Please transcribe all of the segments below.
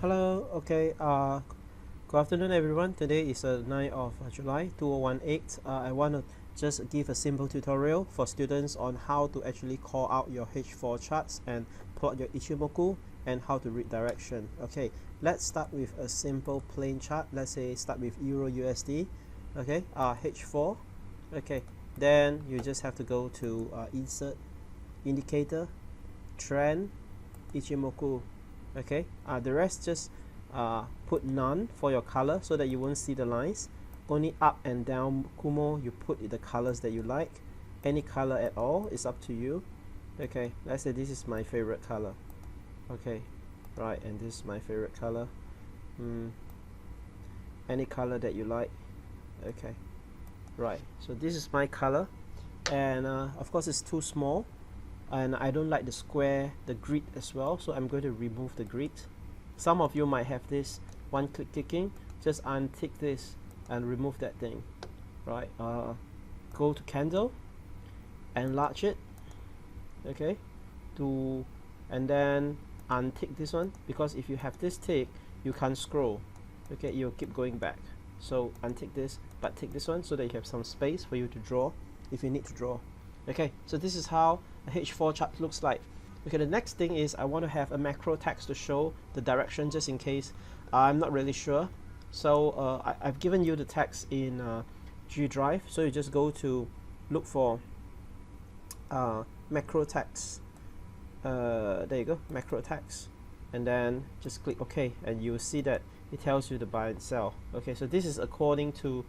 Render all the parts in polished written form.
Hello, okay, good afternoon everyone. Today is the 9th of July 2018. I want to just give a simple tutorial for students on how to actually call out your H4 charts and plot your Ichimoku and how to read direction. Okay, let's start with a simple plain chart. Let's say start with Euro USD. Okay, H4. Okay, then you just have to go to insert, indicator, trend, Ichimoku. Okay, the rest just put none for your color so that you won't see the lines. Only up and down Kumo you put the colors that you like. Any color at all is up to you. Okay, let's say this is my favorite color. Okay, right, and this is my favorite color. Any color that you like. Okay, right, so this is my color, and of course it's too small, and I don't like the square, the grid as well, so I'm going to remove the grid. Some of you might have this one click clicking. Just untick this and remove that thing. Right, go to candle, enlarge it, okay, and then untick this one, because if you have this tick you can't scroll. Okay, you'll keep going back, so untick this but tick this one so that you have some space for you to draw if you need to draw. Okay, so this is how a H4 chart looks like. Okay, the next thing is I want to have a macro text to show the direction, just in case I'm not really sure. So I've given you the text in G Drive, so you just go to look for macro text. There you go, macro text, and then just click OK, and you will see that it tells you the buy and sell. Okay, so this is according to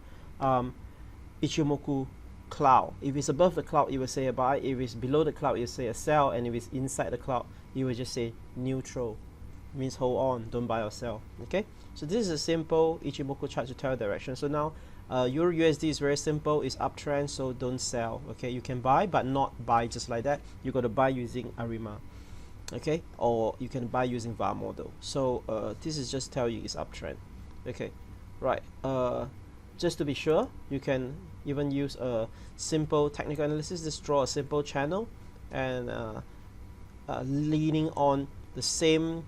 Ichimoku cloud. If it's above the cloud, it will say a buy. If it's below the cloud, it will say a sell. And if it's inside the cloud, it will just say neutral. It means hold on, don't buy or sell. Okay, so this is a simple Ichimoku chart to tell direction. So now Euro USD is very simple. It's uptrend, so don't sell. Okay, you can buy, but not buy just like that. You got to buy using Arima. Okay, or you can buy using VAR model. So this is just tell you it's uptrend. Okay, right, just to be sure, you can even use a simple technical analysis. Just draw a simple channel and leaning on the same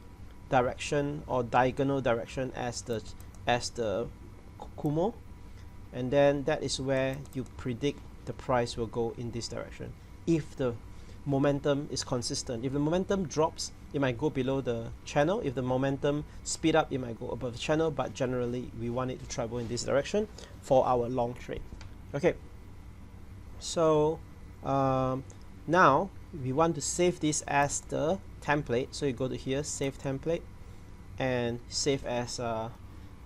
direction or diagonal direction as the Kumo, and then that is where you predict the price will go in this direction. If the momentum is consistent, if the momentum drops, it might go below the channel. If the momentum speed up, it might go above the channel, but generally we want it to travel in this direction for our long trade. Okay, so now we want to save this as the template, so you go to here, save template, and save as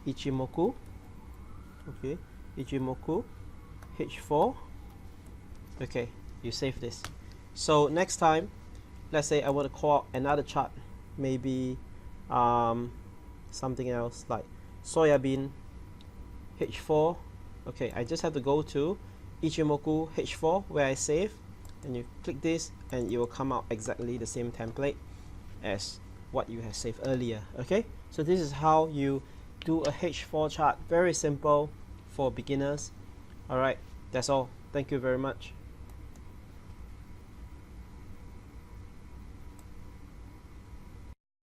Ichimoku. Okay, Ichimoku H4. Okay, you save this. So next time, let's say I want to call out another chart, maybe something else like soybean H4. Okay, I just have to go to Ichimoku H4 where I save, and you click this and it will come out exactly the same template as what you have saved earlier. Okay, so this is how you do a H4 chart. Very simple for beginners. Alright, that's all. Thank you very much.